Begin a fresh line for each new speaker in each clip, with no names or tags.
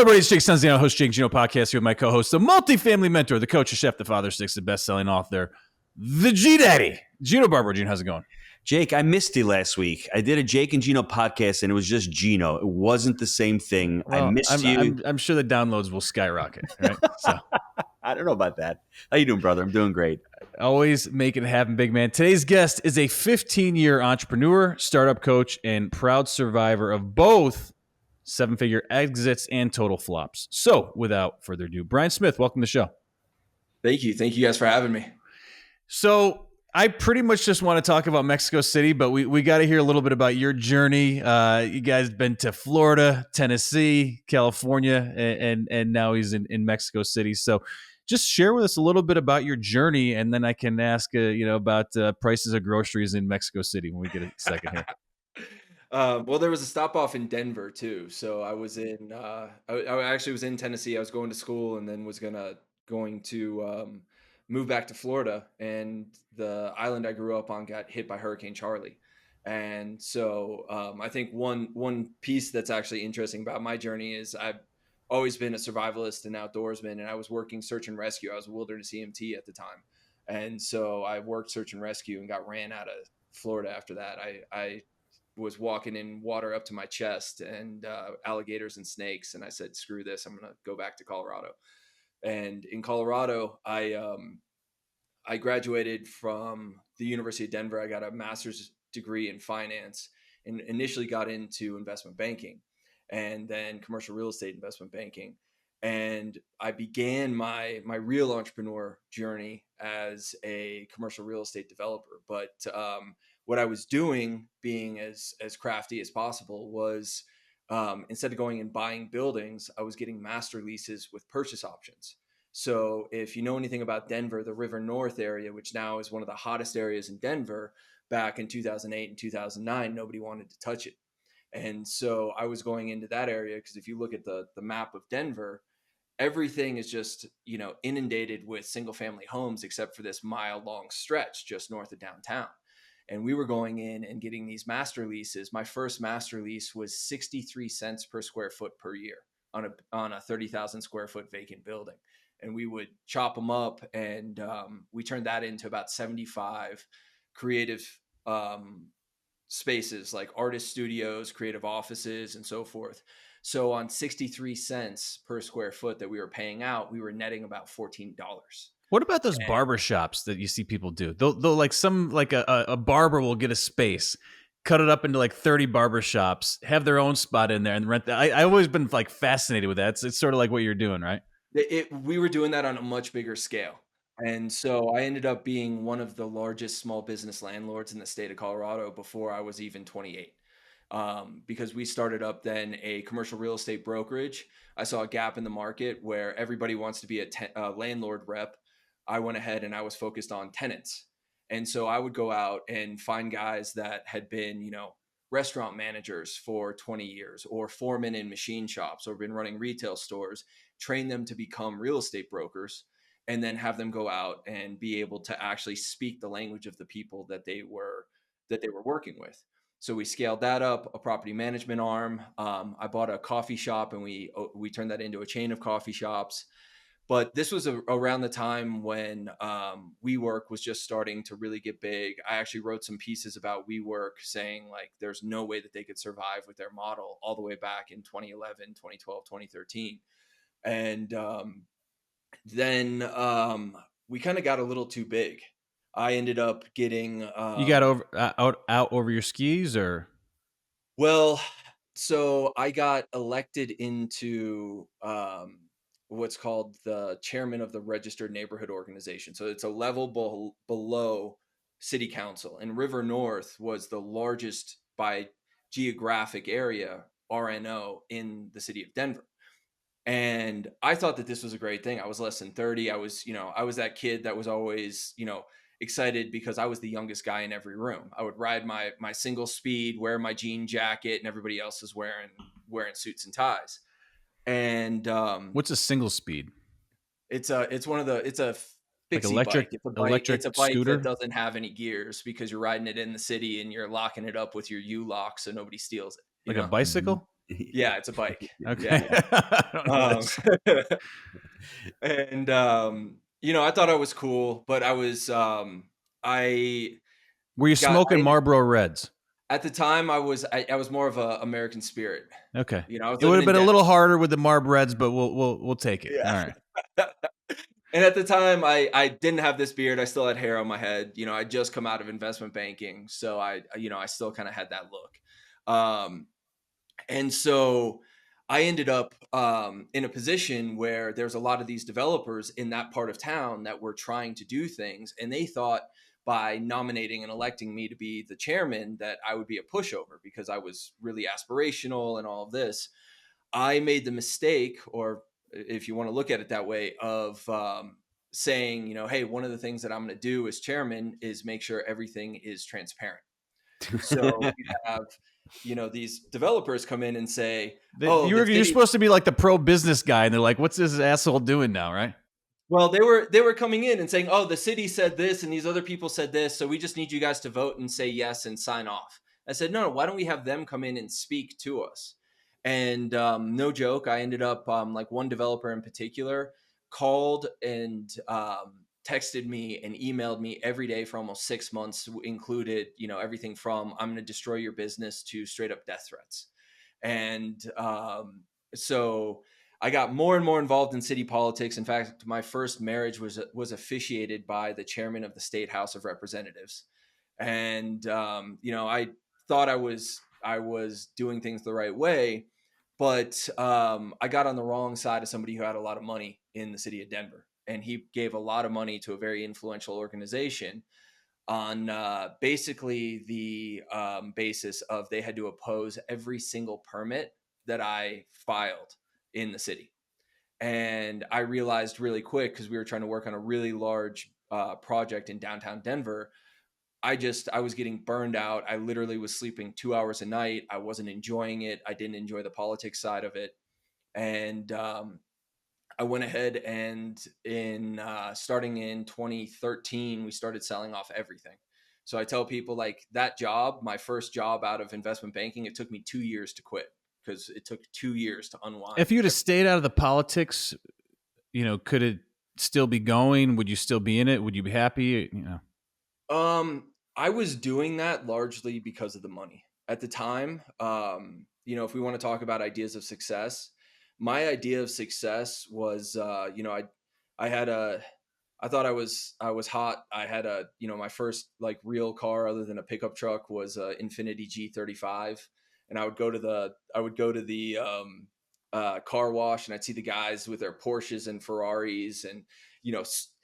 Hello, everybody. It's Jake Sanzano, host Jake Gino podcast here with my co-host, the multifamily mentor, the coach, the chef, the father, six, the best-selling author, the G-Daddy, Gino Barber. Gino, how's it going?
Jake, I missed you last week. I did a Jake and Gino podcast, and it was just Gino. It wasn't the same thing.
Well,
I missed you.
I'm sure the downloads will skyrocket, right? So
I don't know about that. How you doing, brother? I'm doing great.
always make it happen, big man. Today's guest is a 15-year entrepreneur, startup coach, and proud survivor of both seven-figure exits and total flops. So without further ado, Brian Smith, welcome to the show.
Thank you. Thank you guys for having me.
So I pretty much just want to talk about Mexico City, but we got to hear a little bit about your journey. You guys been to Florida, Tennessee, California, and now he's in Mexico City. So just share with us a little bit about your journey, and then I can ask about prices of groceries in Mexico City when we get a second here.
Well, there was a stop off in Denver too. So I was in, I actually was in Tennessee. I was going to school and then was going to move back to Florida. And the island I grew up on got hit by Hurricane Charlie. And so I think one piece that's actually interesting about my journey is I've always been a survivalist and outdoorsman, and I was working search and rescue. I was a wilderness EMT at the time. And so I worked search and rescue and got ran out of Florida after that. I was walking in water up to my chest and alligators and snakes. And I said, screw this, I'm going to go back to Colorado. And in Colorado, I graduated from the University of Denver. I got a master's degree in finance and initially got into investment banking and then commercial real estate investment banking. And I began my real entrepreneur journey as a commercial real estate developer. But what I was doing, being as crafty as possible, was instead of going and buying buildings, I was getting master leases with purchase options. So if you know anything about Denver, the River North area, which now is one of the hottest areas in Denver, back in 2008 and 2009, nobody wanted to touch it. And so I was going into that area because if you look at the map of Denver, everything is just, inundated with single family homes, except for this mile long stretch just north of downtown. And we were going in and getting these master leases. My first master lease was 63 cents per square foot per year on a 30,000 square foot vacant building. And we would chop them up, and we turned that into about 75 creative spaces like artist studios, creative offices, and so forth. So on 63 cents per square foot that we were paying out, we were netting about $14.
What about those barber shops that you see people do? They'll like a barber will get a space, cut it up into like 30 barber shops, have their own spot in there and rent that. I always been like fascinated with that. It's sort of like what you're doing, right?
We were doing that on a much bigger scale. And so I ended up being one of the largest small business landlords in the state of Colorado before I was even 28. Because we started up then a commercial real estate brokerage. I saw a gap in the market where everybody wants to be a landlord rep. I went ahead and I was focused on tenants. And so I would go out and find guys that had been, restaurant managers for 20 years or foremen in machine shops or been running retail stores, train them to become real estate brokers, and then have them go out and be able to actually speak the language of the people that they were working with. So we scaled that up, a property management arm. I bought a coffee shop and we turned that into a chain of coffee shops. But this was around the time when WeWork was just starting to really get big. I actually wrote some pieces about WeWork saying like there's no way that they could survive with their model all the way back in 2011, 2012, 2013. And then we kind of got a little too big. I ended up getting
you got out over your skis, or?
Well, so I got elected into what's called the chairman of the registered neighborhood organization. So it's a level below city council, and River North was the largest by geographic area RNO in the city of Denver. And I thought that this was a great thing. I was less than 30. I was that kid that was always, excited because I was the youngest guy in every room. I would ride my single speed, wear my jean jacket, and everybody else is wearing suits and ties. And
what's a single speed?
It's a fixie
electric
bike. It's a bike
scooter
that doesn't have any gears because you're riding it in the city and you're locking it up with your U-lock so nobody steals it.
Like a bicycle?
Yeah, it's a bike.
Okay.
Yeah.
I don't know what
Um,
it's.
and I thought I was cool, but I
Were you
I
smoking
ended,
Marlboro Reds?
at the time I was more of a American Spirit.
Okay.
I was
It would
living
have
in
been a
Denver.
little harder with the Marb Reds, but we'll take it. All
Yeah.
right.
And at the time, I didn't have this beard. I still had hair on my head. I just come out of investment banking, so I still kind of had that look. Um, and so I ended up in a position where there's a lot of these developers in that part of town that were trying to do things, and they thought by nominating and electing me to be the chairman that I would be a pushover because I was really aspirational and all of this. I made the mistake, or if you want to look at it that way, of saying, hey, one of the things that I'm going to do as chairman is make sure everything is transparent. So you have, these developers come in and say, "Oh, the
You're
city."
supposed to be like the pro business guy, and they're like, "What's this asshole doing now?" Right?
Well, they were coming in and saying, "Oh, the city said this, and these other people said this, so we just need you guys to vote and say yes and sign off." I said, "No, no, why don't we have them come in and speak to us?" And no joke, I ended up like one developer in particular called and texted me and emailed me every day for almost 6 months, included everything from "I'm going to destroy your business" to straight up death threats. And so I got more and more involved in city politics. In fact, my first marriage was officiated by the chairman of the state House of Representatives, and I thought I was doing things the right way, but I got on the wrong side of somebody who had a lot of money in the city of Denver, and he gave a lot of money to a very influential organization on basically the basis of they had to oppose every single permit that I filed in the city. And I realized really quick, because we were trying to work on a really large project in downtown Denver. I was getting burned out. I literally was sleeping 2 hours a night. I wasn't enjoying it. I didn't enjoy the politics side of it. And I went ahead and in starting in 2013, we started selling off everything. So I tell people, like, that job, my first job out of investment banking, it took me 2 years to quit because it took 2 years to
If
unwind.
you'd have stayed out of the politics, could it still be going? Would you still be in it? Would you be happy?
I was doing that largely because of the money at the time. If we want to talk about ideas of success, my idea of success was, I had I thought I was hot. I had my first like real car other than a pickup truck was a Infiniti G35, and I would go to the car wash, and I'd see the guys with their Porsches and Ferraris, and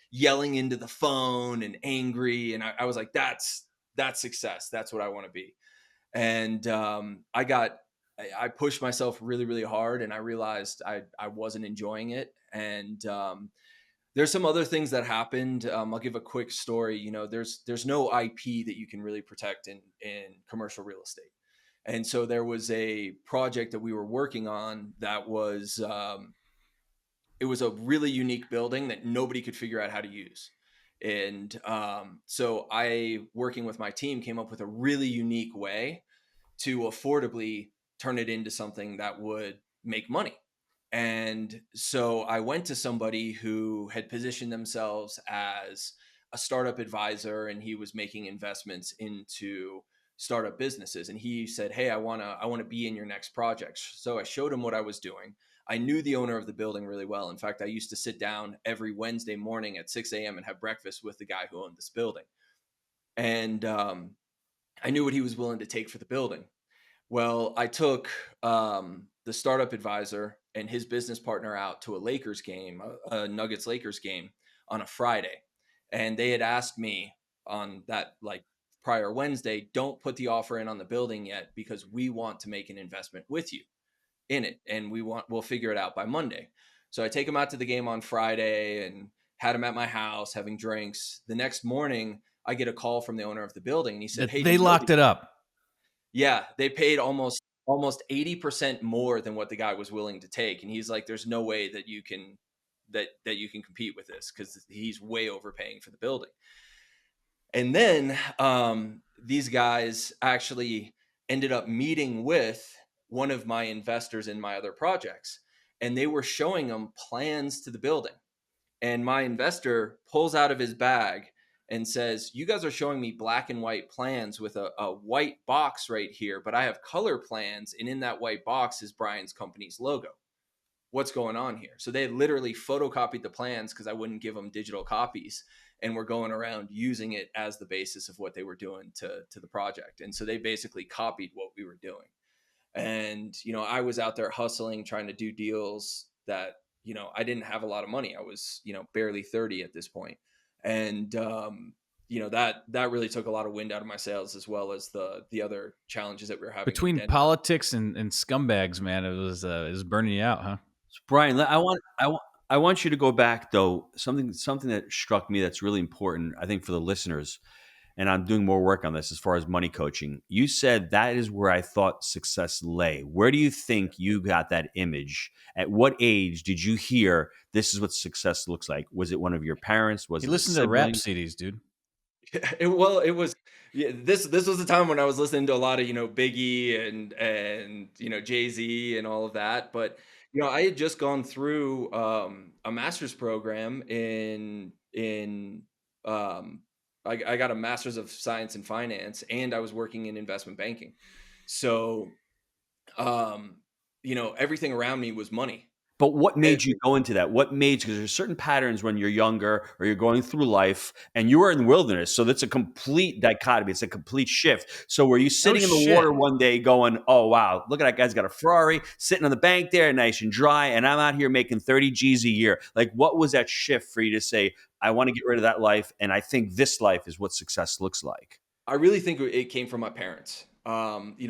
yelling into the phone and angry, and I was like, that's success. That's what I want to be. And I pushed myself really, really hard, and I realized I wasn't enjoying it. And there's some other things that happened. I'll give a quick story. There's no IP that you can really protect in commercial real estate. And so there was a project that we were working on that was it was a really unique building that nobody could figure out how to use. And so I, working with my team, came up with a really unique way to affordably turn it into something that would make money. And so I went to somebody who had positioned themselves as a startup advisor, and he was making investments into startup businesses. And he said, "Hey, I want to be in your next project." So I showed him what I was doing. I knew the owner of the building really well. In fact, I used to sit down every Wednesday morning at 6 a.m. and have breakfast with the guy who owned this building. And I knew what he was willing to take for the building. Well, I took the startup advisor and his business partner out to a Lakers game, a Nuggets Lakers game on a Friday. And they had asked me on that like prior Wednesday, "Don't put the offer in on the building yet because we want to make an investment with you in it, and we'll figure it out by Monday." So I take him out to the game on Friday and had him at my house having drinks. The next morning, I get a call from the owner of the building, and he said, "Hey,
They
did you know
locked it up.
yeah, they paid almost 80% more than what the guy was willing to take." And he's like, "There's no way that you can compete with this because he's way overpaying for the building." And then these guys actually ended up meeting with one of my investors in my other projects, and they were showing them plans to the building. And my investor pulls out of his bag and says, "You guys are showing me black and white plans with a white box right here, but I have color plans. And in that white box is Brian's company's logo. What's going on here?" So they had literally photocopied the plans because I wouldn't give them digital copies, and were going around using it as the basis of what they were doing to the project. And so they basically copied what we were doing. And, I was out there hustling, trying to do deals that, I didn't have a lot of money. I was, barely 30 at this point. And, that really took a lot of wind out of my sails, as well as the other challenges that we were having in
Between
Denver.
politics and scumbags, man, it was burning you out, huh?
So Brian, I want you to go back though. Something that struck me that's really important, I think, for the listeners. And I'm doing more work on this as far as money coaching. You said that is where I thought success lay. Where do you think you got that image? At what age did you hear this is what success looks like? Was it one of your parents? Was
You
it a
listen to rap
sibling?
CDs, dude.
It was, yeah, this was the time when I was listening to a lot of, Biggie and Jay-Z and all of that. But I had just gone through a master's program in um I got a master's of science in finance, and I was working in investment banking. So um everything around me was money.
But what
And
made you go into that? What made, because there's certain patterns when you're younger or you're going through life and you are in the wilderness. So that's a complete dichotomy. It's a complete shift. So were you sitting in the
shit.
water one day going, oh, wow, look at that guy's got a Ferrari sitting on the bank there, nice and dry, and I'm out here making 30 G's a year. Like, what was that shift for you to say, I want to get rid of that life, and I think this life is what success looks like?
I really think it came from my parents.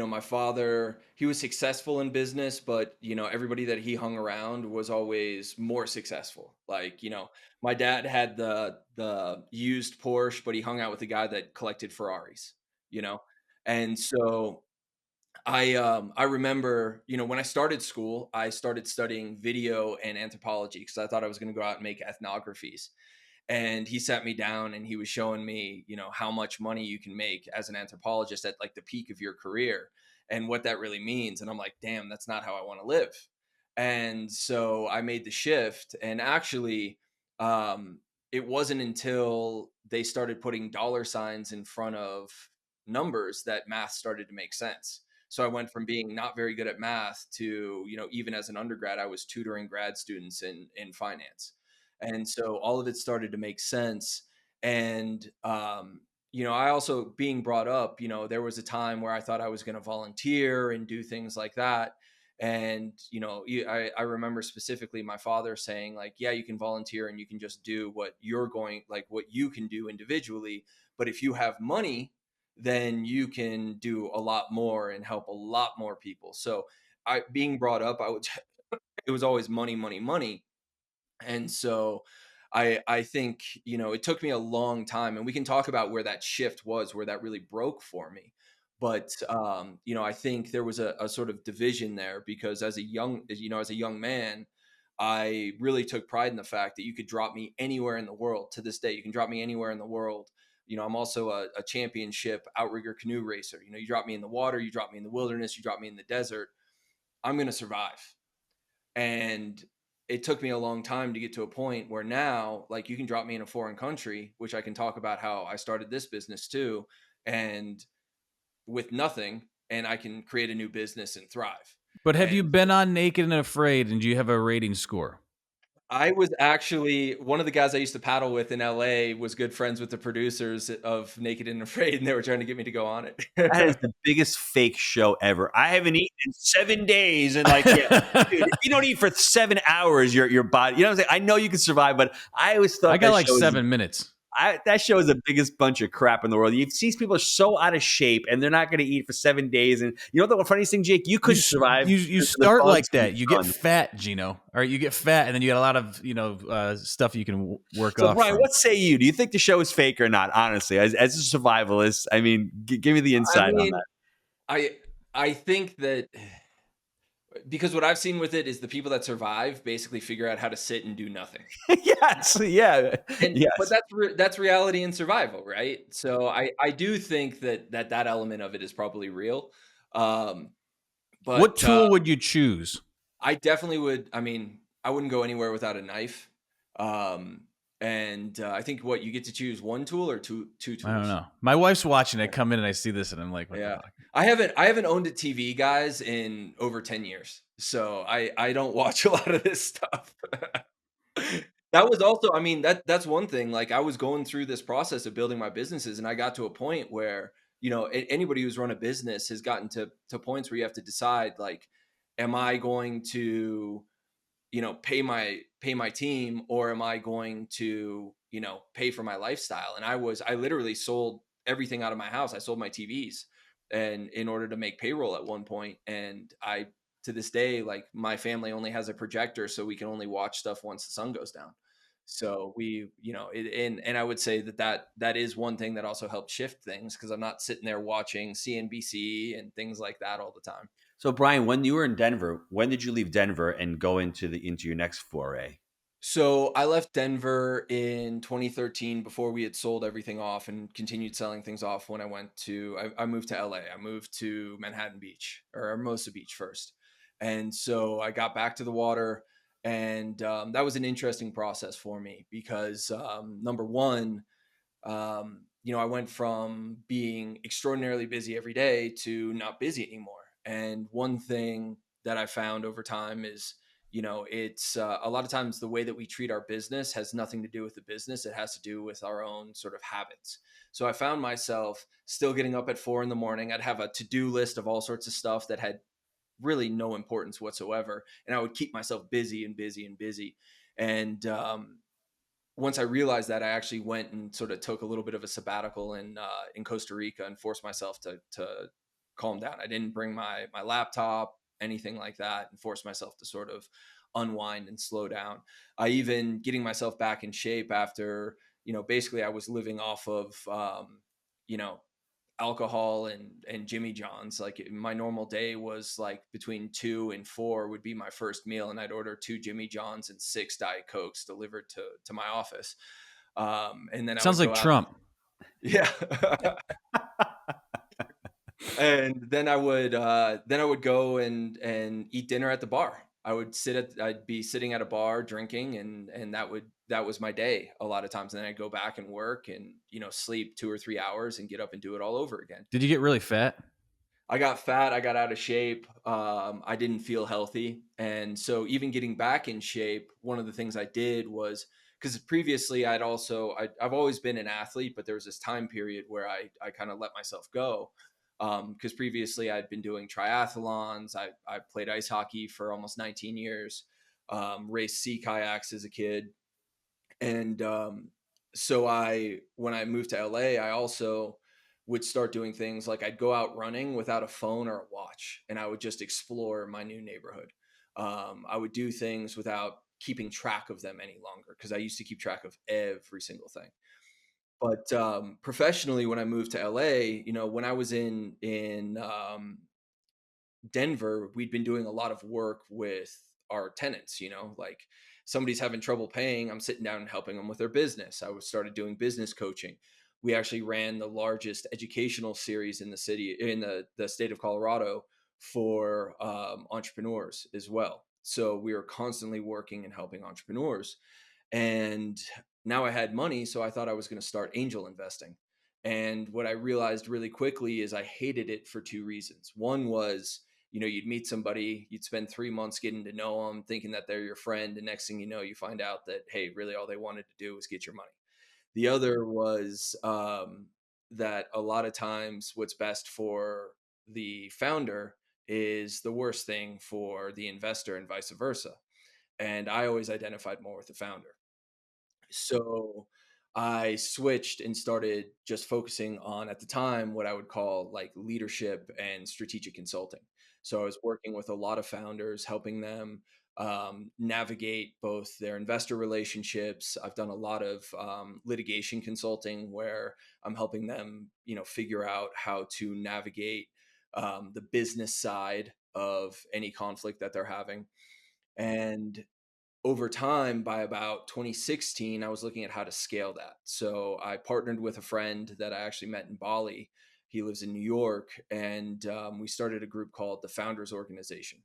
My father, he was successful in business, but everybody that he hung around was always more successful. Like, my dad had the used Porsche, but he hung out with a guy that collected Ferraris, you know? And so I remember, when I started school, I started studying video and anthropology because I thought I was going to go out and make ethnographies. And he sat me down and he was showing me, how much money you can make as an anthropologist at like the peak of your career and what that really means. And I'm like, damn, that's not how I want to live. And so I made the shift. And actually, um, it wasn't until they started putting dollar signs in front of numbers that math started to make sense. So I went from being not very good at math to, even as an undergrad, I was tutoring grad students in finance. And so all of it started to make sense. And I also, being brought up, there was a time where I thought I was going to volunteer and do things like that. And I remember specifically my father saying, like, yeah, you can volunteer and you can just do what what you can do individually, but if you have money, then you can do a lot more and help a lot more people. So I being brought up, I would it was always money, money, money. And so I think, it took me a long time, and we can talk about where that shift was, where that really broke for me. But I think there was a sort of division there, because as a young man, I really took pride in the fact that you could drop me anywhere in the world. To this day, you can drop me anywhere in the world. I'm also a championship outrigger canoe racer. You drop me in the water, you drop me in the wilderness, you drop me in the desert, I'm going to survive. And it took me a long time to get to a point where now, like, you can drop me in a foreign country, which I can talk about how I started this business too, and with nothing, and I can create a new business and thrive.
But have you
And
been on Naked and Afraid, and do you have a rating score?
I was actually one of the guys I used to paddle with in LA was good friends with the producers of Naked and Afraid, and they were trying to get me to go on
That is
it.
the biggest fake show ever. I haven't eaten in 7 days, and like, yeah, dude, if you don't eat for 7 hours, your body, what I'm saying? I know you can survive, but I always thought
I got
that
like
show
7 minutes.
that show is the biggest bunch of crap in the world. You see people are so out of shape, and they're not going to eat for 7 days. And you know the funniest thing, Jake? You couldn't survive.
You
because of the
start like
bugs in
that.
the
You get
sun.
fat, Gino. All right, you get fat, and then you got a lot of stuff you can work
So,
off
Brian,
from.
what say you? Do you think the show is fake or not? Honestly, as a survivalist, I mean, give me the
I
insight on
mean,
that.
I think that, because what I've seen with it is the people that survive basically figure out how to sit and do nothing.
Yes, yeah,
But
yes.
that's reality and survival, right? So I do think that element of it is probably real. Um,
What
But
tool would you choose?
I definitely would. I mean, I wouldn't go anywhere without a knife. Um, and I think what you get to choose one tool or two
I don't
tools.
know. My wife's watching. I come in and I see this, and I'm like, "What the
Yeah.
fuck?"
I haven't owned a TV, guys, in over 10 years. So I don't watch a lot of this stuff. That was also, I mean, that's one thing. Like, I was going through this process of building my businesses, and I got to a point where, anybody who's run a business has gotten to points where you have to decide, like, am I going to, pay my team, or am I going to, pay for my lifestyle? And I literally sold everything out of my house. I sold my TVs, and in order to make payroll at one point. And I to this day, like, my family only has a projector, so we can only watch stuff once the sun goes down. So we, and I would say that is one thing that also helped shift things, because I'm not sitting there watching CNBC and things like that all the time.
So Brian, when you were in Denver, when did you leave Denver and go into your next foray?
So I left Denver in 2013, before we had sold everything off and continued selling things off. When I moved to LA. I moved to Manhattan Beach, or Hermosa Beach first. And so I got back to the water, and that was an interesting process for me, because number one, I went from being extraordinarily busy every day to not busy anymore. And one thing that I found over time is, it's a lot of times the way that we treat our business has nothing to do with the business. It has to do with our own sort of habits. So I found myself still getting up at 4 in the morning. I'd have a to-do list of all sorts of stuff that had really no importance whatsoever. And I would keep myself busy and busy and busy. And once I realized that, I actually went and sort of took a little bit of a sabbatical in Costa Rica, and forced myself to calm down. I didn't bring my laptop, anything like that, and forced myself to sort of unwind and slow down. I even getting myself back in shape after, basically I was living off of you know alcohol and Jimmy John's. Like, my normal day was like between 2 and 4 would be my first meal, and I'd order 2 Jimmy John's and 6 Diet Cokes delivered to my office. And then I
Sounds
would
like
go out.
Trump.
Yeah. And then I would go and eat dinner at the bar. I'd be sitting at a bar drinking, and that was my day a lot of times. And then I'd go back and work, and sleep 2 or 3 hours and get up and do it all over again.
Did you get really fat?
I got fat, I got out of shape, I didn't feel healthy. And so, even getting back in shape, one of the things I did was, because previously I've always been an athlete, but there was this time period where I kind of let myself go. Because previously I'd been doing triathlons, I played ice hockey for almost 19 years, raced sea kayaks as a kid. And so when I moved to LA, I also would start doing things like I'd go out running without a phone or a watch, and I would just explore my new neighborhood. I would do things without keeping track of them any longer, because I used to keep track of every single thing. But professionally, when I moved to LA, when I was in Denver, we'd been doing a lot of work with our tenants, like, somebody's having trouble paying, I'm sitting down and helping them with their business. I was started doing business coaching. We actually ran the largest educational series in the state of Colorado for entrepreneurs as well. So we were constantly working and helping entrepreneurs. And now I had money, so I thought I was going to start angel investing. And what I realized really quickly is I hated it for two reasons. One was, you'd meet somebody, you'd spend 3 months getting to know them, thinking that they're your friend, and next thing you know, you find out that, hey, really all they wanted to do was get your money. The other was that a lot of times what's best for the founder is the worst thing for the investor, and vice versa. And I always identified more with the founder. So I switched and started just focusing on, at the time, what I would call like leadership and strategic consulting. So I was working with a lot of founders, helping them navigate both their investor relationships. I've done a lot of litigation consulting, where I'm helping them, figure out how to navigate the business side of any conflict that they're having. And over time, by about 2016, I was looking at how to scale that. So I partnered with a friend that I actually met in Bali, He lives in New York, and we started a group called the Founders Organization.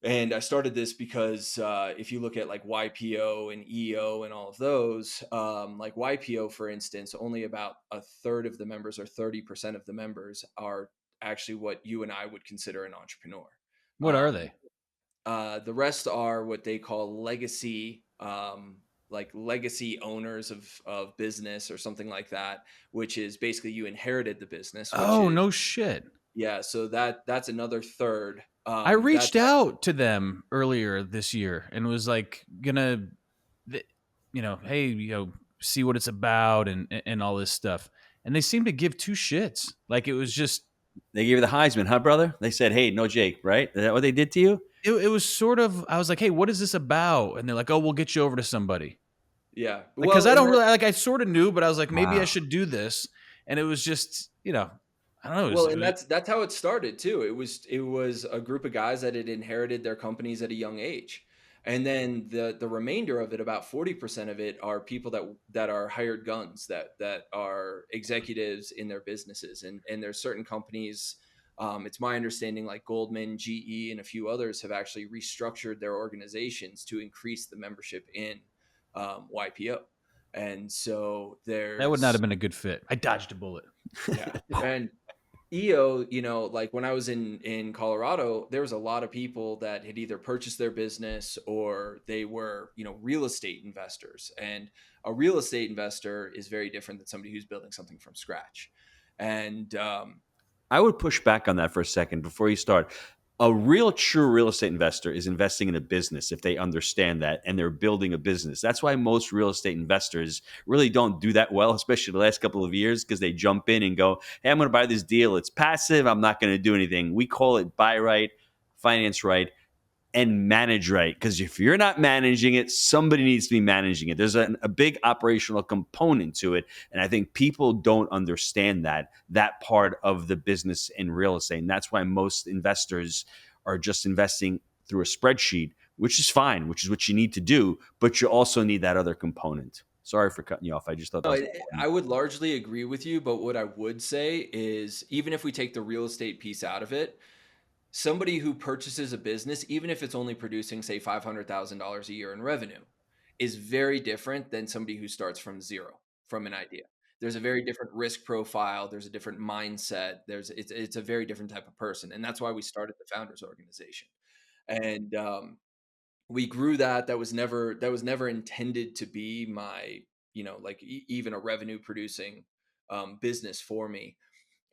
And I started this because if you look at like YPO and EO and all of those, like YPO, for instance, only about a third of the members or 30% of the members are actually what you and I would consider an entrepreneur.
What are
Um,
they?
the rest are what they call legacy, like legacy owners of business or something like that, which is basically you inherited the business, which
Oh,
is,
no shit.
yeah. So that's another third.
I
That's
reached out to them earlier this year and was like gonna, hey, see what it's about and all this stuff. And they seemed to give two shits. Like it was just,
They gave you the Heisman, huh, brother? They said, "Hey, no Jake," right? Is that what they did to you?
it was sort of, I was like, hey, what is this about? And they're like, oh, we'll get you over to somebody.
Yeah.
Like, cause
Well,
I
and
don't
that,
really, like, I sort of knew, but I was like, maybe I
Wow.
should do this. And it was just, I don't know.
well, and that's how it started too. It was a group of guys that had inherited their companies at a young age. And then the remainder of it, about 40% of it, are people that are hired guns, that are executives in their businesses. And there's certain companies, it's my understanding, like Goldman, GE, and a few others have actually restructured their organizations to increase the membership in YPO. And so
that would not
there's,
have been a good fit. I dodged a bullet.
yeah. And EO, like when I was in Colorado, there was a lot of people that had either purchased their business or they were, real estate investors. And a real estate investor is very different than somebody who's building something from scratch. And
I would push back on that for a second before you start. A real true real estate investor is investing in a business if they understand that and they're building a business. That's why most real estate investors really don't do that well, especially the last couple of years, because they jump in and go, "Hey, I'm going to buy this deal. It's passive. I'm not going to do anything." We call it buy right, finance right, and manage right. Because if you're not managing it, somebody needs to be managing it. There's a big operational component to it. And I think people don't understand that part of the business in real estate. And that's why most investors are just investing through a spreadsheet, which is fine, which is what you need to do. But you also need that other component. Sorry for cutting you off. I just thought that
no,
was
I
important.
would largely agree with you, but what I would say is even if we take the real estate piece out of it, somebody who purchases a business, even if it's only producing, say, $500,000 a year in revenue, is very different than somebody who starts from zero, from an idea. There's a very different risk profile. There's a different mindset. It's a very different type of person, and that's why we started the Founders Organization. And we grew that. That was never intended to be my, like even a revenue producing business for me.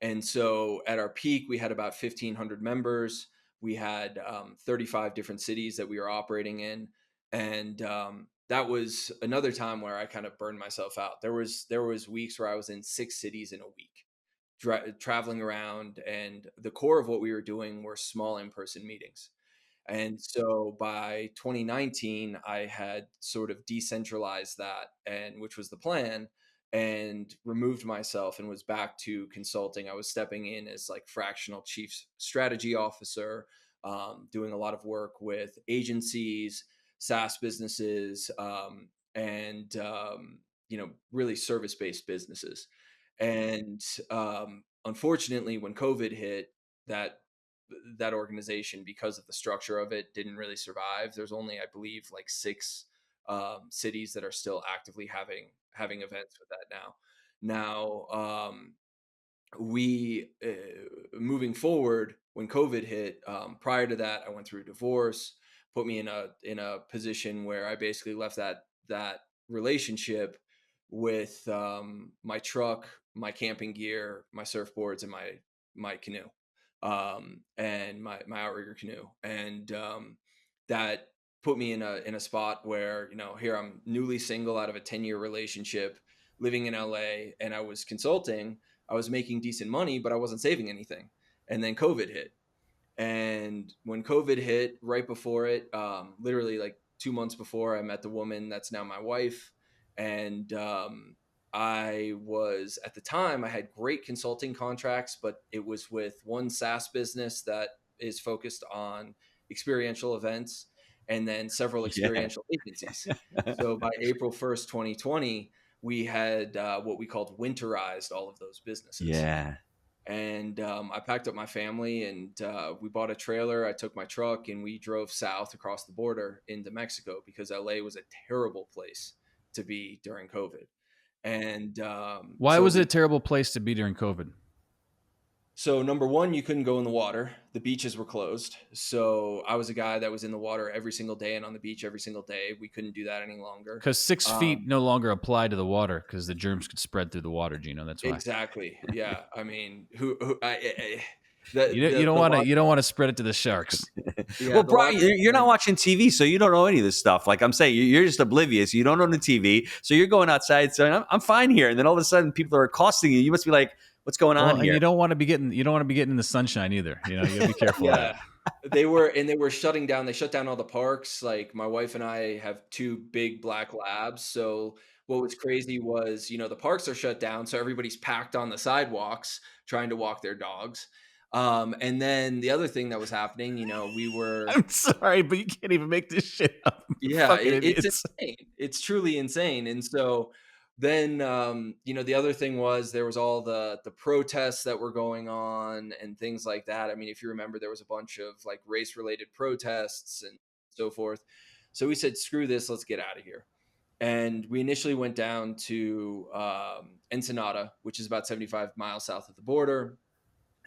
And so at our peak, we had about 1,500 members. We had 35 different cities that we were operating in. And that was another time where I kind of burned myself out. There was weeks where I was in 6 cities in a week, traveling around. And the core of what we were doing were small in-person meetings. And so by 2019, I had sort of decentralized that, and which was the plan, and removed myself and was back to consulting. I was stepping in as like fractional chief strategy officer, doing a lot of work with agencies, SaaS businesses, and really service-based businesses. And unfortunately, when COVID hit, that that organization, because of the structure of it, didn't really survive. There's only, I believe, like 6 cities that are still actively having events with that now. Now, we moving forward, when COVID hit, prior to that, I went through a divorce, put me in a position where I basically left that relationship with my truck, my camping gear, my surfboards, and my canoe, and my outrigger canoe. And that put me in a spot where, here I'm newly single out of a 10-year relationship, living in LA, and I was consulting. I was making decent money, but I wasn't saving anything. And then COVID hit. And when COVID hit, right before it, literally like 2 months before, I met the woman that's now my wife. And I was, at the time, I had great consulting contracts, but it was with one SaaS business that is focused on experiential events, and then several
Yeah.
experiential agencies. So by April 1st, 2020, we had what we called winterized all of those businesses.
Yeah.
And I packed up my family and we bought a trailer. I took my truck and we drove south across the border into Mexico because LA was a terrible place to be during COVID. And
Why was it a terrible place to be during COVID?
so number one, you couldn't go in the water. The beaches were closed. So I was a guy that was in the water every single day and on the beach every single day. We couldn't do that any longer.
Because 6 feet no longer apply to the water because the germs could spread through the water, Gino. That's why.
Exactly. Yeah. I mean,
You don't want to spread it to the sharks.
Yeah,
Well, Brian, you're not watching TV, so you don't know any of this stuff. Like I'm saying, you're just oblivious. You don't own the TV, so you're going outside saying, "I'm fine here," and then all of a sudden, people are accosting you. You must be like, "What's going on here?"
And you don't want to be getting in the sunshine either. You gotta be careful.
Yeah. They were shutting down. They shut down all the parks. Like my wife and I have two big black labs. So what was crazy was, the parks are shut down. So everybody's packed on the sidewalks trying to walk their dogs. And then the other thing that was happening, we were,
I'm sorry, but you can't even make this shit up.
yeah,
Fucking
it's
idiots.
insane. It's truly insane. And so then, the other thing was there was all the protests that were going on and things like that. I mean, if you remember, there was a bunch of like race related protests and so forth. So we said, screw this, let's get out of here. And we initially went down to Ensenada, which is about 75 miles south of the border.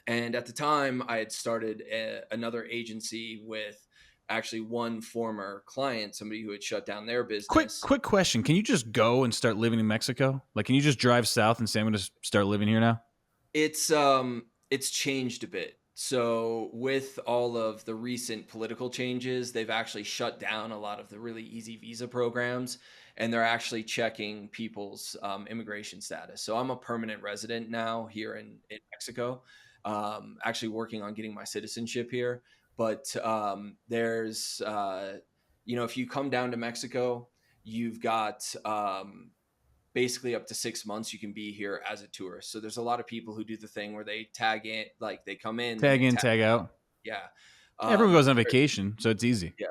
And at the time, I had started another agency with actually one former client, somebody who had shut down their business.
Quick question. Can you just go and start living in Mexico? Like, can you just drive south and say, I'm going to start living here now?
It's changed a bit. So with all of the recent political changes, they've actually shut down a lot of the really easy visa programs, and they're actually checking people's immigration status. So I'm a permanent resident now here in Mexico, actually working on getting my citizenship here. But there's, if you come down to Mexico, you've got basically up to 6 months you can be here as a tourist. So there's a lot of people who do the thing where they tag in, like they come in,
Tag in, tag out.
Yeah.
Everyone goes on vacation, so it's easy.
Yeah.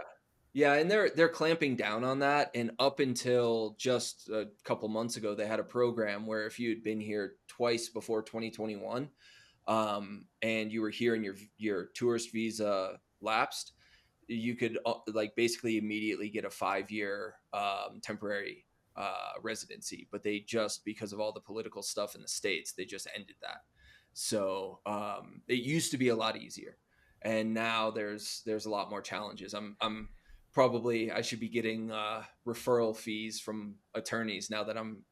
Yeah, and they're clamping down on that. And up until just a couple months ago, they had a program where if you had been here twice before 2021, and you were here and your tourist visa lapsed, you could like basically immediately get a 5-year temporary residency. But they just, because of all the political stuff in the States, they just ended that. So it used to be a lot easier, and now there's a lot more challenges. I'm probably, I should be getting referral fees from attorneys now that I'm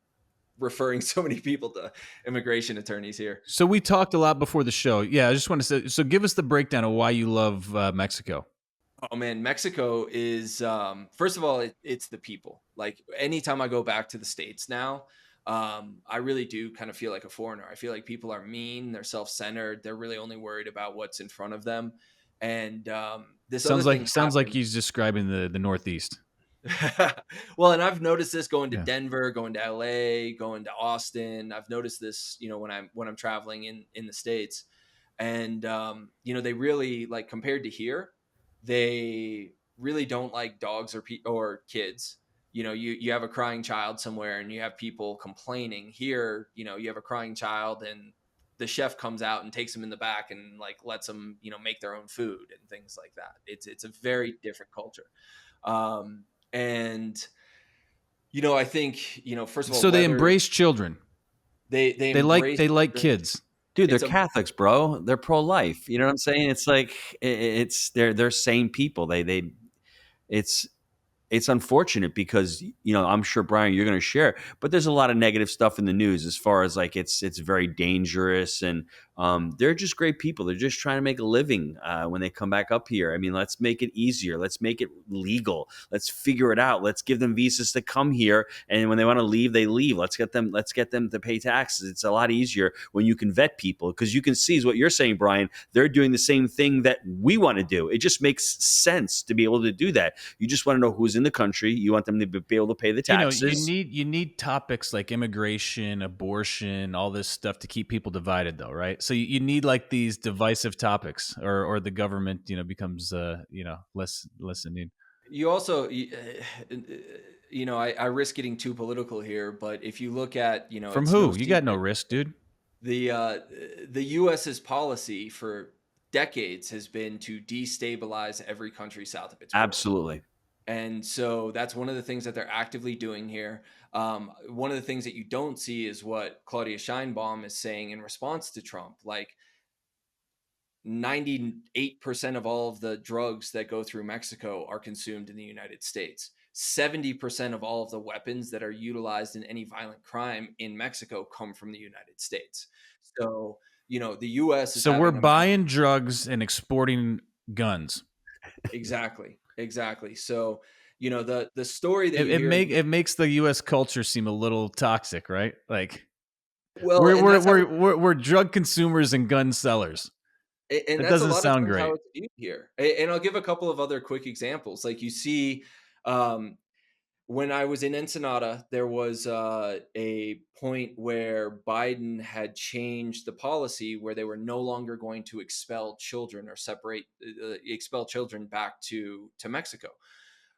referring so many people to immigration attorneys here.
So we talked a lot before the show. Yeah, I just want to say, so give us the breakdown of why you love Mexico.
Oh man, Mexico is first of all, it's the people. Like anytime I go back to the States now, I really do kind of feel like a foreigner. I feel like people are mean, they're self-centered, they're really only worried about what's in front of them. And this
sounds like he's describing the Northeast.
Well, and I've noticed this going to Denver, going to LA, going to Austin. I've noticed this, when I'm traveling in the States, and they really, like, compared to here, they really don't like dogs or kids. You have a crying child somewhere and you have people complaining. Here, you have a crying child and the chef comes out and takes them in the back and like lets them, make their own food and things like that. It's a very different culture. And I think, first of all,
so they embrace children.
They
like kids.
Dude, they're Catholics, bro. They're pro-life. You know what I'm saying? It's like they're sane people. It's unfortunate because, I'm sure, Brian, you're going to share, but there's a lot of negative stuff in the news as far as like it's very dangerous, and they're just great people. They're just trying to make a living when they come back up here. I mean, let's make it easier. Let's make it legal. Let's figure it out. Let's give them visas to come here, and when they want to leave, they leave. Let's get them to pay taxes. It's a lot easier when you can vet people, because you can see, is what you're saying, Brian. They're doing the same thing that we want to do. It just makes sense to be able to do that. You just want to know who's in the country. You want them to be able to pay the taxes.
You need topics like immigration, abortion, all this stuff to keep people divided, though, right? So you need like these divisive topics, or the government, becomes less in need.
You also, I risk getting too political here, but if you look at,
From
it's no
who? You got no
secret.
risk, dude.
The uh, the U.S.'s policy for decades has been to destabilize every country south of its border.
Absolutely.
And so that's one of the things that they're actively doing here. One of the things that you don't see is what Claudia Scheinbaum is saying in response to Trump. Like 98% of all of the drugs that go through Mexico are consumed in the United States. 70% of all of the weapons that are utilized in any violent crime in Mexico come from the United States. So, the US is
So we're
having a
buying drugs and exporting guns.
exactly. So, the story that
It,
you
it
hear
make it makes the U.S. culture seem a little toxic, right? Like
well,
we're
and
we're
that's how
we're we're, we're drug consumers and gun sellers.
and
That
that's a
doesn't
lot of
sound
times how
great.
it's viewed here. And I'll give a couple of other quick examples. Like you see, um, when I was in Ensenada, there was a point where Biden had changed the policy where they were no longer going to expel children or expel children back to Mexico.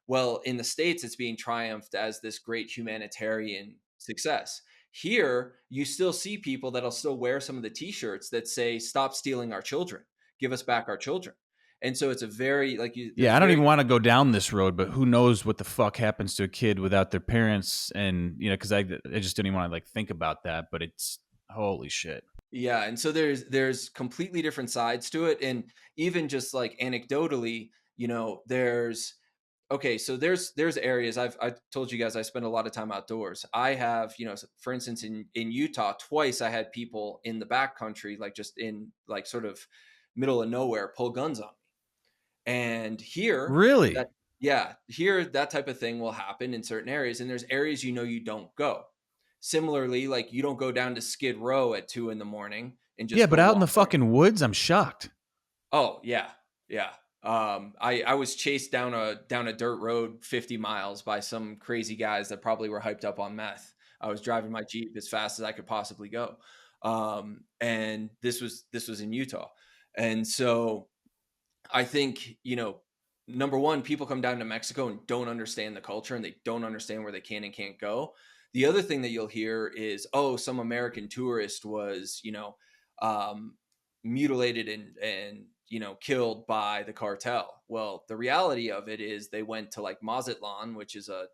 Well, in the States, it's being triumphed as this great humanitarian success. Here, you still see people that'll still wear some of the t-shirts that say, "Stop stealing our children. Give us back our children." And so it's a very there's
Yeah,
a
I don't
very
even want to go down this road, but who knows what the fuck happens to a kid without their parents? And because I just didn't even want to like think about that. But it's holy shit.
yeah, and so there's completely different sides to it, and even just like anecdotally, there's okay, so there's areas I told you guys I spend a lot of time outdoors. I have, for instance, in Utah, twice I had people in the backcountry, like just in like sort of middle of nowhere, pull guns on me. And here,
Really?
that yeah, here that type of thing will happen in certain areas, and there's areas you don't go. Similarly, like you don't go down to Skid Row at 2 in the morning and
Yeah,
just
but
go
out in
walk
the
around.
fucking woods, I'm shocked.
Oh yeah, yeah. I was chased down a dirt road 50 miles by some crazy guys that probably were hyped up on meth. I was driving my Jeep as fast as I could possibly go, and this was in Utah, and so I think, number one, people come down to Mexico and don't understand the culture and they don't understand where they can and can't go. The other thing that you'll hear is, oh, some American tourist was, um, mutilated and killed by the cartel. Well, the reality of it is they went to like Mazatlan, which is a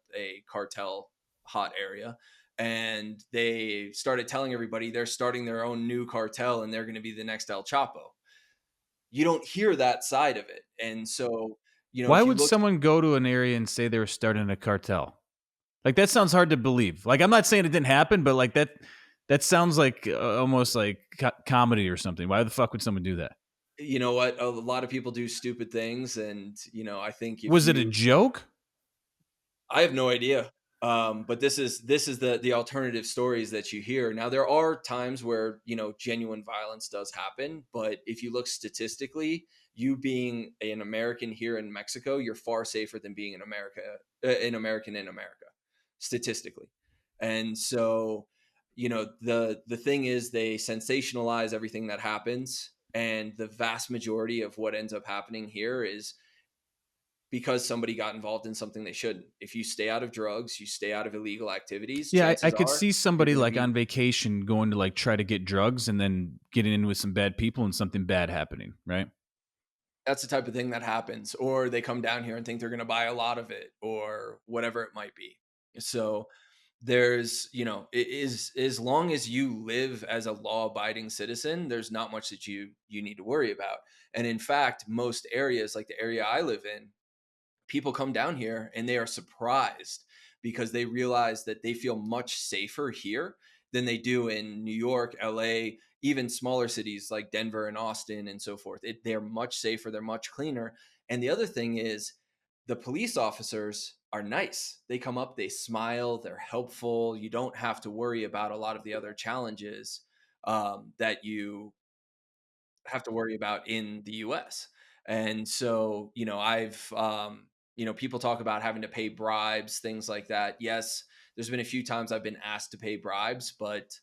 cartel hot area, and they started telling everybody they're starting their own new cartel and they're going to be the next El Chapo. You don't hear that side of it. And so,
Why
if you
would
look,
someone go to an area and say they were starting a cartel? Like that sounds hard to believe. Like I'm not saying it didn't happen, but like that sounds like almost like comedy or something. Why the fuck would someone do that?
you know what, a lot of people do stupid things. And, I think if
Was it a
you,
joke?
I have no idea. But this is the alternative stories that you hear. Now there are times where genuine violence does happen, but if you look statistically, you being an American here in Mexico, you're far safer than being an American in America, statistically. And so, the thing is they sensationalize everything that happens, and the vast majority of what ends up happening here is because somebody got involved in something they shouldn't. If you stay out of drugs, you stay out of illegal activities,
Yeah, I
chances
could
are
see
you're
somebody
going to
like
be.
on vacation going to like try to get drugs and then getting in with some bad people and something bad happening, right?
That's the type of thing that happens. Or they come down here and think they're going to buy a lot of it or whatever it might be. So there's, it is, as long as you live as a law abiding citizen, there's not much that you need to worry about. And in fact, most areas like the area I live in, people come down here and they are surprised because they realize that they feel much safer here than they do in New York, LA, even smaller cities like Denver and Austin and so forth. They're much safer, they're much cleaner. And the other thing is, the police officers are nice. They come up, they smile, they're helpful. You don't have to worry about a lot of the other challenges that you have to worry about in the US. And so, people talk about having to pay bribes, things like that. Yes, there's been a few times I've been asked to pay bribes, but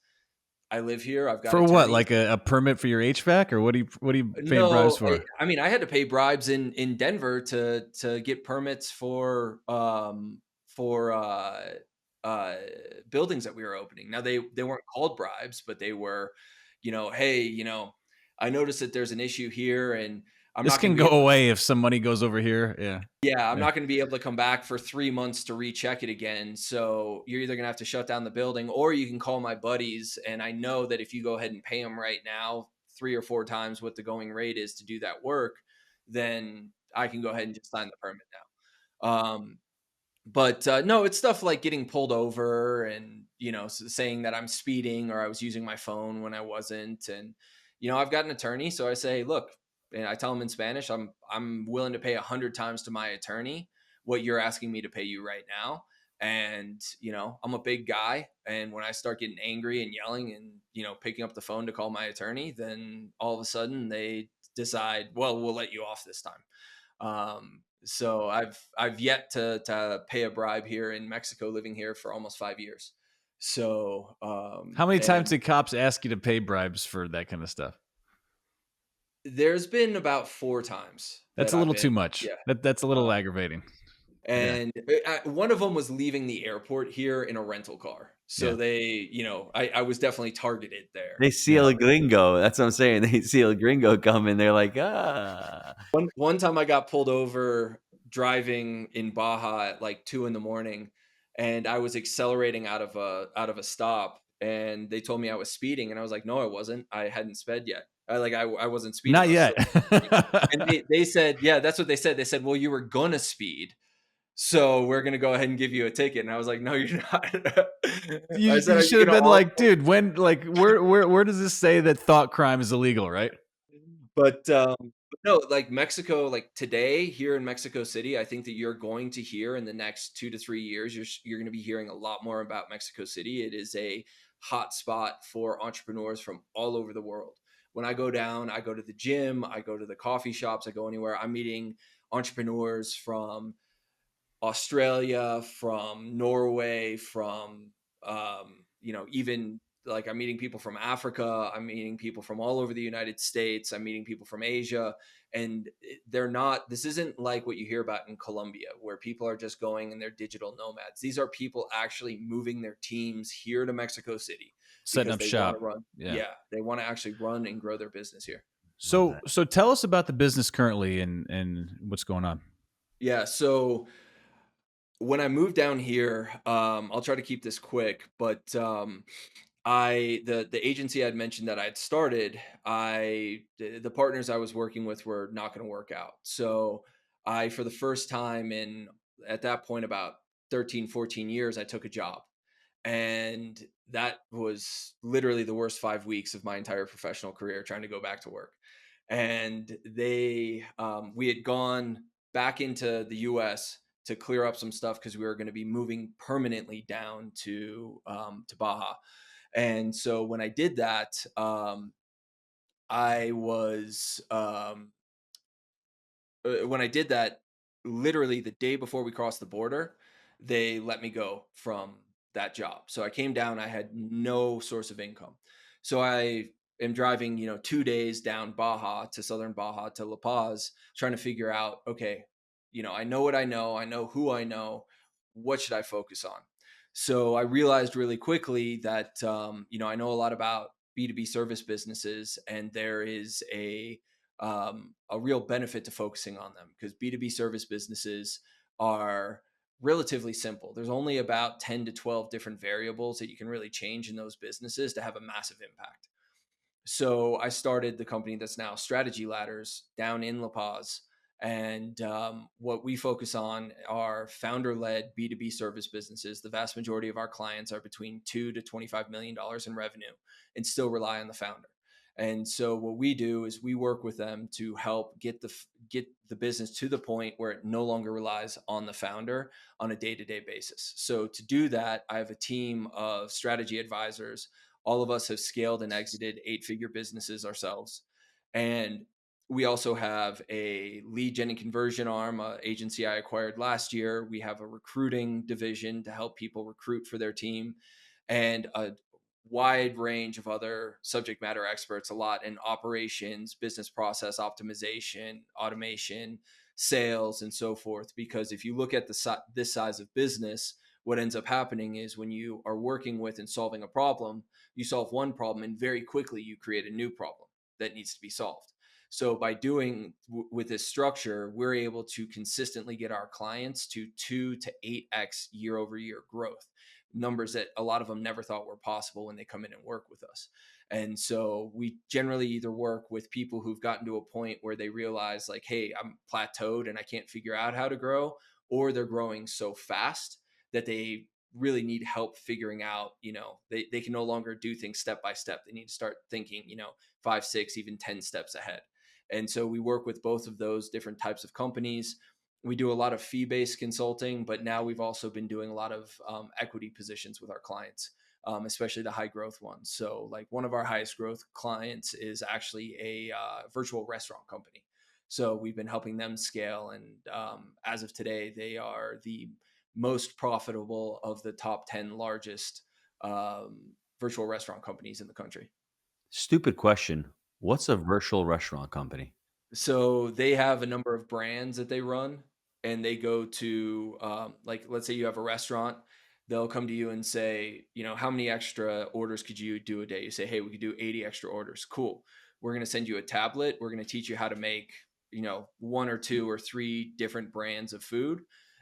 I live here. I've got
For what?
attorneys.
Like a permit for your HVAC, or what are you paying bribes
No,
for?
I mean, I had to pay bribes in Denver to get permits for uh, buildings that we were opening. Now they weren't called bribes, but they were, hey, I noticed that there's an issue here, and I'm
This
not going
can
to be
go
able to.
away if some money goes over here. Yeah.
Yeah, I'm
Yeah.
not going to be able to come back for 3 months to recheck it again. So you're either going to have to shut down the building, or you can call my buddies. And I know that if you go ahead and pay them right now 3 or 4 times what the going rate is to do that work, then I can go ahead and just sign the permit now. But no, it's stuff like getting pulled over and, saying that I'm speeding or I was using my phone when I wasn't. And, I've got an attorney. So I say, look, and I tell him in Spanish, I'm willing to pay 100 times to my attorney what you're asking me to pay you right now. And, I'm a big guy. And when I start getting angry and yelling and, picking up the phone to call my attorney, then all of a sudden they decide, well, we'll let you off this time. So I've yet to pay a bribe here in Mexico, living here for almost 5 years. So
How many times
and
did cops ask you to pay bribes for that kind of stuff?
there's been about 4 times
That's
that
a
I've
little too
been,
much.
yeah.
That's a little
Uh,
aggravating. Yeah.
and one of them was leaving the airport here in a rental car. So
Yeah.
they, I was definitely targeted there.
They see
Yeah.
El Gringo. That's what I'm saying. They see El Gringo coming. They're like, ah.
One time I got pulled over driving in Baja at like 2 in the morning, and I was accelerating out of a stop, and they told me I was speeding, and I was like, no, I wasn't. I hadn't sped yet. I wasn't speeding.
Not
I was
yet.
still. And they said, yeah, that's what they said. They said, well, you were gonna speed, so we're gonna go ahead and give you a ticket. And I was like, no, you're not. I said,
You
are you
should have
gonna
been
all?
like, dude, when like where does this say that thought crime is illegal, right?
But no, like Mexico, like today here in Mexico City, I think that you're going to hear in the next 2 to 3 years, you're going to be hearing a lot more about Mexico City. It is a hot spot for entrepreneurs from all over the world. When I go down, I go to the gym, I go to the coffee shops, I go anywhere. I'm meeting entrepreneurs from Australia, from Norway, from even like I'm meeting people from Africa, I'm meeting people from all over the United States, I'm meeting people from Asia, and they're not. This isn't like what you hear about in Colombia, where people are just going and they're digital nomads. These are people actually moving their teams here to Mexico City
Setting
because
up
they want
shop.
to run.
Yeah.
Yeah, they want to actually run and grow their business here.
Love
So
that.
so tell us about the business currently and what's going on.
Yeah, so when I moved down here, I'll try to keep this quick, but the agency I'd mentioned that I'd started, the partners I was working with were not going to work out. So I, for the first time in at that point about 13, 14 years, I took a job. And that was literally the worst 5 weeks of my entire professional career, trying to go back to work. And we had gone back into the US to clear up some stuff because we were going to be moving permanently down to Baja. And so when I did that, I was when I did that, literally the day before we crossed the border, they let me go from that job. So I came down, I had no source of income. So I am driving, 2 days down Baja to southern Baja to La Paz, trying to figure out, okay, I know what I know who I know, what should I focus on? So I realized really quickly that, I know a lot about B2B service businesses, and there is a real benefit to focusing on them because B2B service businesses are relatively simple. There's only about 10 to 12 different variables that you can really change in those businesses to have a massive impact. So I started the company that's now Strategy Ladders down in La Paz. And what we focus on are founder led B2B service businesses. The vast majority of our clients are between $2 to $25 million in revenue and still rely on the founder. And so what we do is we work with them to help get the business to the point where it no longer relies on the founder on a day-to-day basis. So to do that, I have a team of strategy advisors. All of us have scaled and exited 8-figure businesses ourselves. And we also have a lead gen and conversion arm, an agency I acquired last year. We have a recruiting division to help people recruit for their team, and a wide range of other subject matter experts, a lot in operations, business process optimization, automation, sales and so forth. Because if you look at this size of business, what ends up happening is when you are working with and solving a problem, you solve one problem and very quickly you create a new problem that needs to be solved. So by doing with this structure, we're able to consistently get our clients to 2 to 8x year over year growth, numbers that a lot of them never thought were possible when they come in and work with us. And so we generally either work with people who've gotten to a point where they realize like, hey, I'm plateaued and I can't figure out how to grow, or they're growing so fast that they really need help figuring out, they can no longer do things step by step. They need to start thinking, 5, 6, even 10 steps ahead. And so we work with both of those different types of companies. We do a lot of fee-based consulting, but now we've also been doing a lot of equity positions with our clients, especially the high growth ones. So like one of our highest growth clients is actually a virtual restaurant company. So we've been helping them scale. And as of today, they are the most profitable of the top 10 largest virtual restaurant companies in the country.
Stupid question. What's a virtual restaurant company?
So they have a number of brands that they run, and they go to like, let's say you have a restaurant, they'll come to you and say, how many extra orders could you do a day? You say, hey, we could do 80 extra orders. Cool. We're going to send you a tablet. We're going to teach you how to make, 1 or 2 or 3 different brands of food.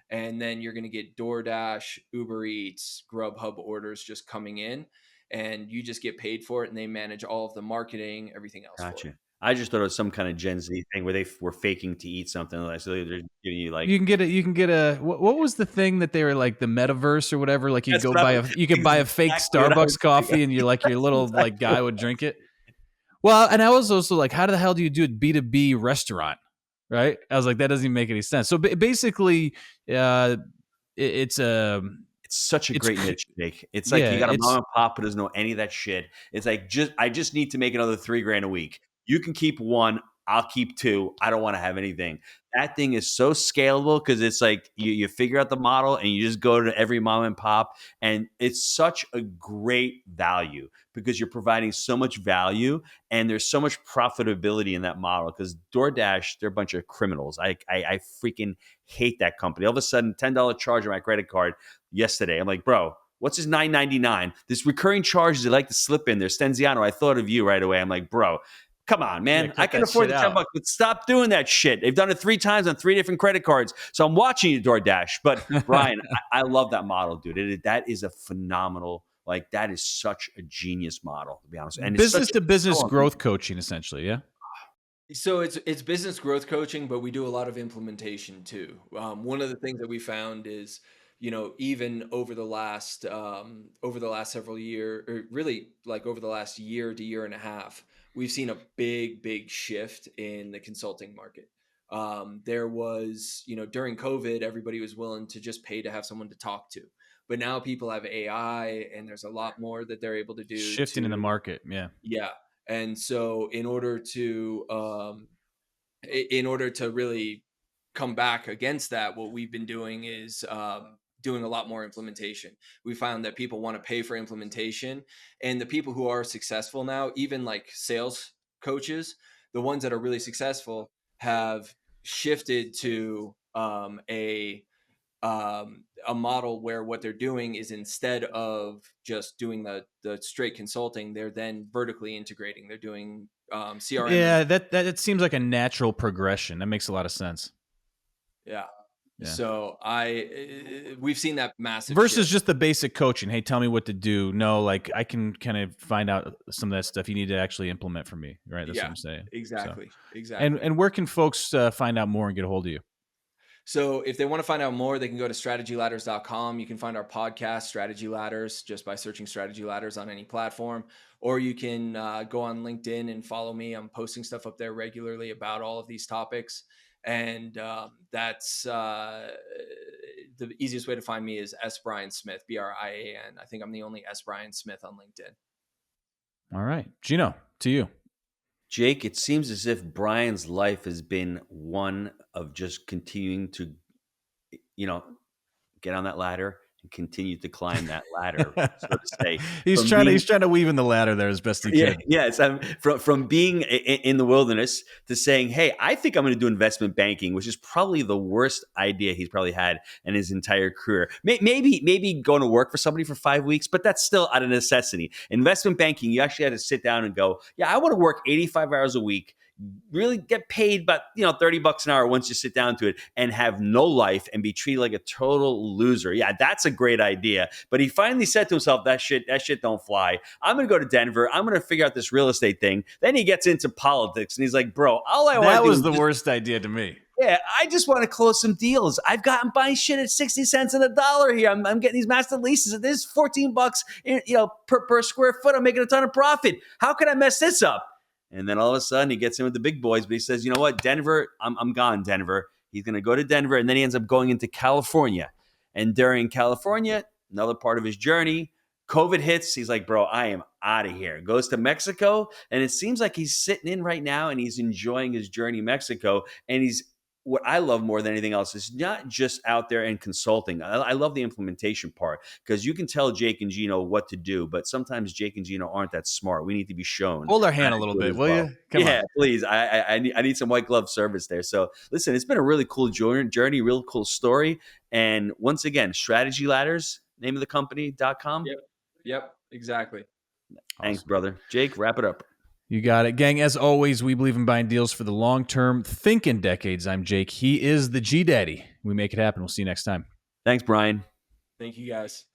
And then you're going to get DoorDash, Uber Eats, Grubhub orders just coming in, and you just get paid for it. And they manage all of the marketing, everything else for
Gotcha.
it.
I just thought it was some kind of Gen Z thing where they were faking to eat something. Like, so they're giving you like.
You can get a what was the thing that they were like, the metaverse or whatever? Like
That's what I was.
you could buy a fake
Exactly what I was
Starbucks coffee,
thinking.
and you're like your little
Exactly
like guy
what
would
I
drink
was
it. Well, and I was also like, how the hell do you do a B2B restaurant? Right? I was like, that doesn't even make any sense. So basically, it's a
It's such a
it's
great niche, Jake. It's like
yeah,
you got a mom
it's
and pop who doesn't know any of that shit. It's like I just need to make another $3,000 a week. You can keep 1, I'll keep 2. I don't want to have anything. That thing is so scalable because it's like you figure out the model and you just go to every mom and pop, and it's such a great value because you're providing so much value and there's so much profitability in that model. Because DoorDash, they're a bunch of criminals. I freaking hate that company. All of a sudden, $10 charge on my credit card yesterday. I'm like, bro, what's his $9.99? This recurring charges they like to slip in there. Stenziano, I thought of you right away. I'm like, bro, come on, man. I
cut
can
that
afford
shit
the $10,
out.
but stop doing that shit. They've done it 3 times on 3 different credit cards. So I'm watching you, DoorDash. But Brian, I love that model, dude. That is a phenomenal, like that is such a genius model, to be honest. And it's
Business to business growth coaching, essentially. Yeah.
So it's business growth coaching, but we do a lot of implementation too. One of the things that we found is, even over the last several years, or really like over the last year to year and a half, we've seen a big shift in the consulting market. There was, during COVID, everybody was willing to just pay to have someone to talk to, but now people have AI, and there's a lot more that they're able to do
Shifting in the
to,
market. Yeah.
yeah. And so in order to really come back against that, what we've been doing is doing a lot more implementation. We found that people want to pay for implementation, and the people who are successful now, even like sales coaches, the ones that are really successful have shifted to a model where what they're doing is, instead of just doing the straight consulting, they're then vertically integrating. They're doing CRM.
Yeah, that seems like a natural progression. That makes a lot of sense.
Yeah.
Yeah.
So we've seen that massive
Versus
shift.
just the basic coaching. Hey, tell me what to do. No, like I can kind of find out some of that stuff you need to actually implement for me. Right. That's what
Yeah,
I'm saying.
exactly.
So,
Exactly.
and where can folks find out more and get a hold of you?
So if they want to find out more, they can go to strategyladders.com. You can find our podcast, Strategy Ladders, just by searching Strategy Ladders on any platform. Or you can go on LinkedIn and follow me. I'm posting stuff up there regularly about all of these topics. And that's the easiest way to find me is S. Brian Smith, Brian. I think I'm the only S. Brian Smith on LinkedIn.
All right. Gino, to you.
Jake, it seems as if Brian's life has been one of just continuing to, get on that ladder and continued to climb that ladder, so to say.
he's
From
trying to
being
he's trying to weave in the ladder there as best he
Yeah,
can.
yes. From being in the wilderness to saying, "Hey, I think I'm going to do investment banking," which is probably the worst idea he's probably had in his entire career. Maybe going to work for somebody for 5 weeks, but that's still out of necessity. Investment banking, you actually had to sit down and go, "Yeah, I want to work 85 hours a week." Really get paid about $30 an hour once you sit down to it, and have no life and be treated like a total loser. Yeah, that's a great idea. But he finally said to himself, that shit don't fly. I'm gonna go to Denver. I'm gonna figure out this real estate thing. Then he gets into politics and he's like, bro, all I want to
That
do
was
is
the
just,
worst idea to me.
yeah, I just want to close some deals. I've gotten buying shit at 60 cents on the dollar here. I'm getting these master leases. This is $14 per square foot. I'm making a ton of profit. How can I mess this up? And then all of a sudden he gets in with the big boys, but he says, you know what, Denver, I'm gone, Denver. He's going to go to Denver, and then he ends up going into California. And during California, another part of his journey, COVID hits. He's like, bro, I am out of here. Goes to Mexico, and it seems like he's sitting in right now and he's enjoying his journey in Mexico. And he's what I love more than anything else is not just out there and consulting. I love the implementation part, because you can tell Jake and Gino what to do, but sometimes Jake and Gino aren't that smart. We need to be shown.
Hold our
how
hand
to
a little
do it
bit,
as
will
well.
you? Come
Yeah,
on.
please. I need some white glove service there. So listen, it's been a really cool journey, real cool story. And once again, Strategy Ladders, name of the company.com.
Yep, exactly.
Thanks,
Awesome.
brother. Jake, wrap it up.
You got it. Gang, as always, we believe in buying deals for the long term. Think in decades. I'm Jake. He is the G Daddy. We make it happen. We'll see you next time.
Thanks, Brian.
Thank you, guys.